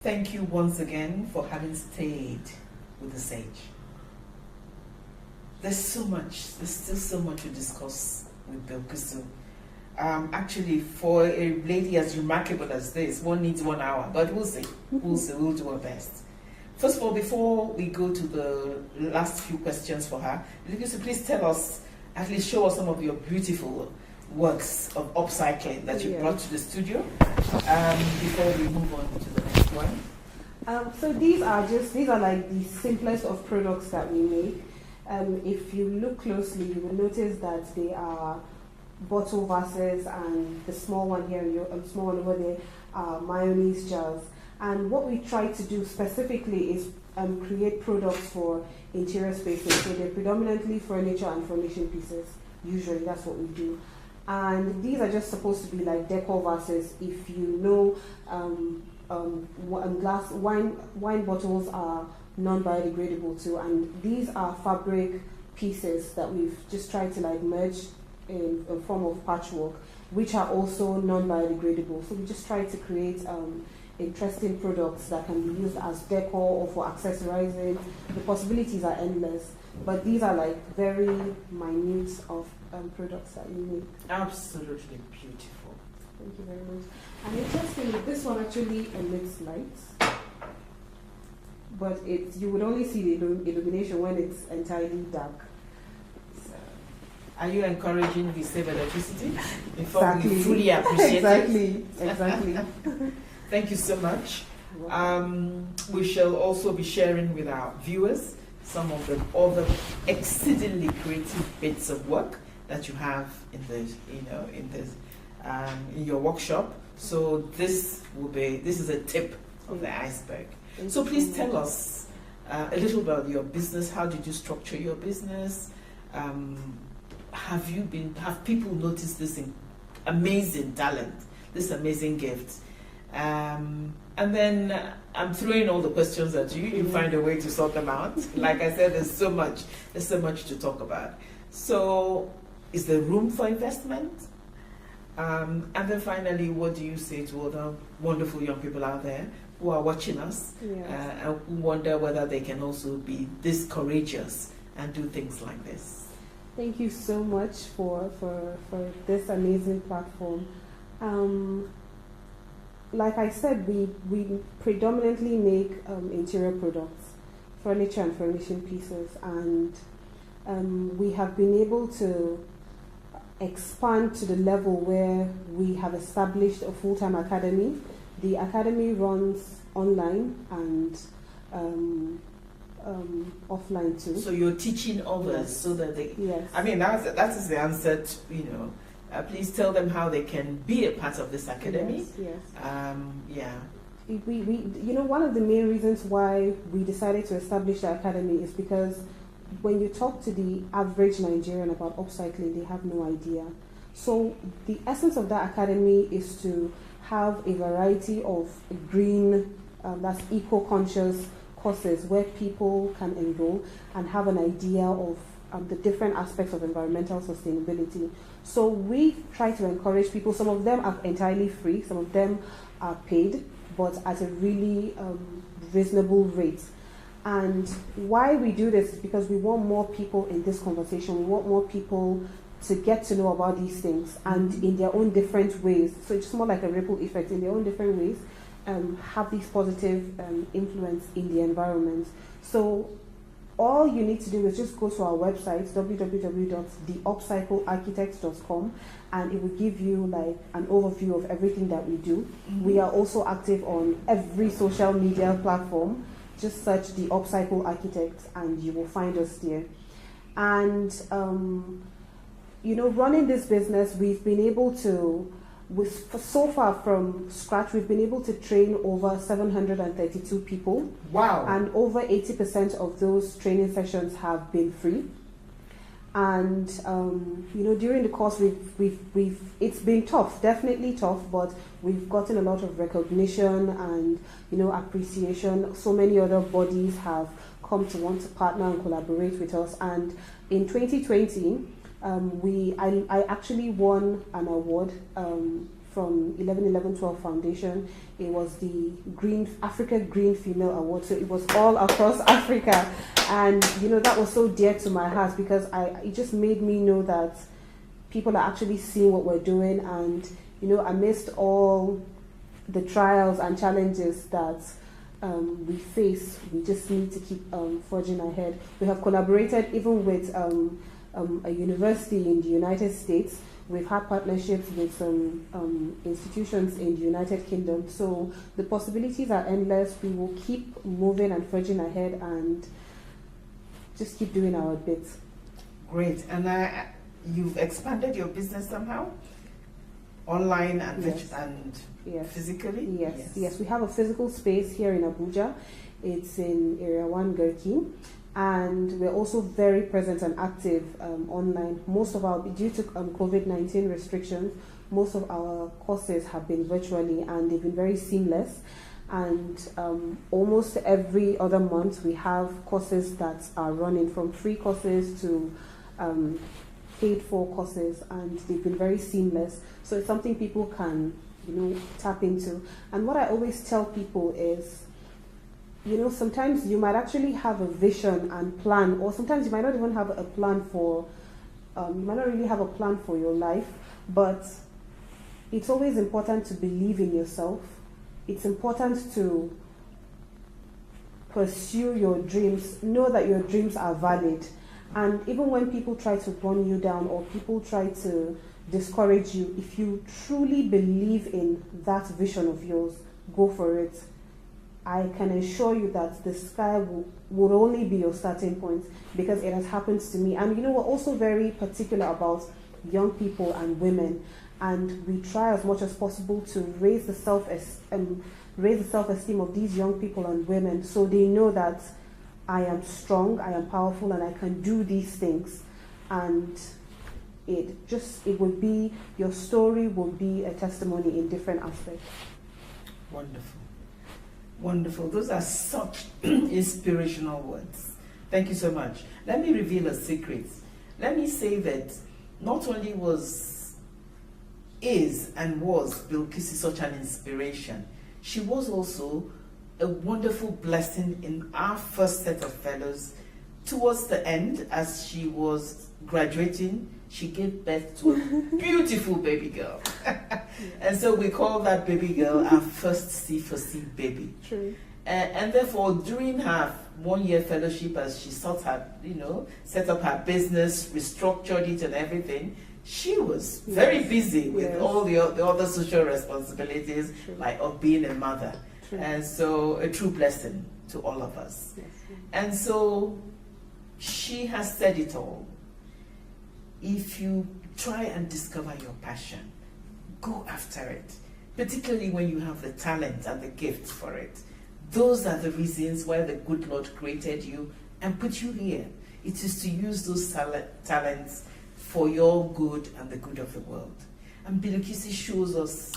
Thank you once again for having stayed with the Sage. There's still so much to discuss with Bilkisu. Actually, for a lady as remarkable as this, one needs 1 hour, but we'll see. We'll do our best. First of all, before we go to the last few questions for her, Bilkisu, please tell us, at least show us some of your beautiful works of upcycling that you brought to the studio before we move on to the next one. So these are like the simplest of products that we make. If you look closely, you will notice that they are bottle vases, and the small one here, small one over there, are mayonnaise jars. And what we try to do specifically is create products for interior spaces. So they're predominantly furniture and furnishing pieces. Usually that's what we do. And these are just supposed to be like decor vases. If you know, glass wine bottles are non-biodegradable too, and these are fabric pieces that we've just tried to like merge in a form of patchwork, which are also non-biodegradable. So we just try to create interesting products that can be used as decor or for accessorizing. The possibilities are endless, but these are like very minute of products that you make. Absolutely beautiful. Thank you very much. And interestingly, this one actually emits light, but you would only see the illumination when it's entirely dark. Are you encouraging we save electricity? Exactly. We fully appreciate it. Exactly. Thank you so much. We shall also be sharing with our viewers some of the other exceedingly creative bits of work that you have in your workshop. So this is a tip of the iceberg. So please tell us a little about your business. How did you structure your business? Have people noticed this amazing talent, this amazing gift? And then I'm throwing all the questions at you. You find a way to sort them out. Like I said, there's so much to talk about. So, is there room for investment? And then finally, what do you say to other wonderful young people out there who are watching us and who wonder whether they can also be this courageous and do things like this? Thank you so much for this amazing platform. Like I said, we predominantly make interior products, furniture and furnishing pieces, and we have been able to expand to the level where we have established a full-time academy. The academy runs online and offline too. So you're teaching others so that they... Yes. I mean, that is the answer to, please tell them how they can be a part of this academy. Yes. We one of the main reasons why we decided to establish the academy is because when you talk to the average Nigerian about upcycling, they have no idea. So the essence of that academy is to have a variety of green, that's eco-conscious courses where people can enroll and have an idea of the different aspects of environmental sustainability. So we try to encourage people. Some of them are entirely free, some of them are paid, but at a really reasonable rate. And why we do this is because we want more people in this conversation. We want more people to get to know about these things and in their own different ways. So it's more like a ripple effect in their own different ways, have these positive influence in the environment. So all you need to do is just go to our website, www.theupcyclearchitects.com, and it will give you like an overview of everything that we do. We are also active on every social media platform. Just search The Upcycle Architects and you will find us there. And, running this business, we've been able to, so far from scratch, we've been able to train over 732 people. Wow. And over 80% of those training sessions have been free. And, during the course, it's been tough, definitely tough, but we've gotten a lot of recognition and, appreciation. So many other bodies have come to want to partner and collaborate with us. And in 2020, I actually won an award from 11-11-12 Foundation. It was the Africa Green Female Award. So it was all across Africa. And, that was so dear to my heart because it just made me know that people are actually seeing what we're doing. And, amidst all the trials and challenges that we face, we just need to keep forging ahead. We have collaborated even with a university in the United States. We've had partnerships with some institutions in the United Kingdom. So the possibilities are endless. We will keep moving and forging ahead and just keep doing our bits. Great. And you've expanded your business somehow? Online and, physically? Yes. We have a physical space here in Abuja. It's in Area 1 Garki. And we're also very present and active online. Due to COVID-19 restrictions, most of our courses have been virtually and they've been very seamless. And almost every other month we have courses that are running, from free courses to paid for courses, and they've been very seamless. So it's something people can, tap into. And what I always tell people is, sometimes you might actually have a vision and plan, or sometimes you might not even have a plan for, you might not really have a plan for your life, but it's always important to believe in yourself. It's important to pursue your dreams, know that your dreams are valid. And even when people try to run you down or people try to discourage you, if you truly believe in that vision of yours, go for it. I can assure you that the sky will only be your starting point, because it has happened to me. And we're also very particular about young people and women, and we try as much as possible to raise the self-esteem of these young people and women, so they know that I am strong, I am powerful, and I can do these things. And your story will be a testimony in different aspects. Wonderful. Wonderful. Those are such inspirational words. Thank you so much. Let me reveal a secret. Let me say that not only is Bilkisi such an inspiration, she was also a wonderful blessing in our first set of fellows. Towards the end, as she was graduating, she gave birth to a beautiful baby girl. And so we call that baby girl our first C4C baby. True. And therefore, during her 1-year fellowship, as she set up her business, restructured it and everything, she was very busy with all the other social responsibilities, like of being a mother. True. And so a true blessing to all of us. Yes. And so she has said it all. If you try and discover your passion, go after it, particularly when you have the talent and the gift for it. Those are the reasons why the good Lord created you and put you here. It is to use those talents for your good and the good of the world. And Bilkisi shows us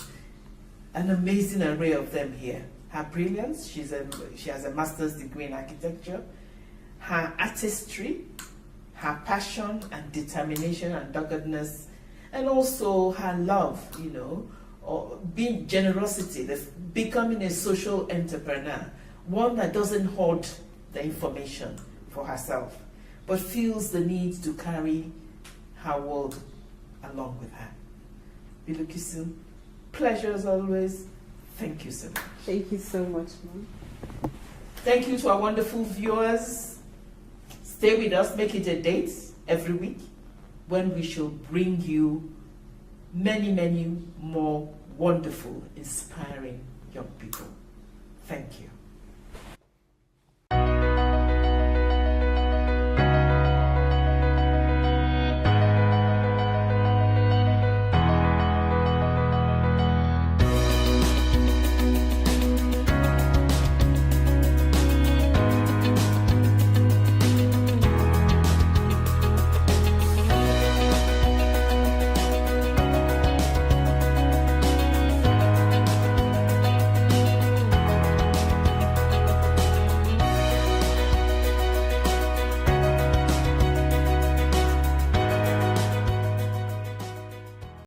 an amazing array of them here. Her brilliance, she has a master's degree in architecture. Her artistry, her passion and determination and doggedness, and also her love, or being generosity, becoming a social entrepreneur, one that doesn't hoard the information for herself, but feels the need to carry her world along with her. Bilkisi, pleasure as always. Thank you so much. Thank you so much, Mom. Thank you to our wonderful viewers. Stay with us, make it a date every week when we shall bring you many, many more wonderful, inspiring young people. Thank you.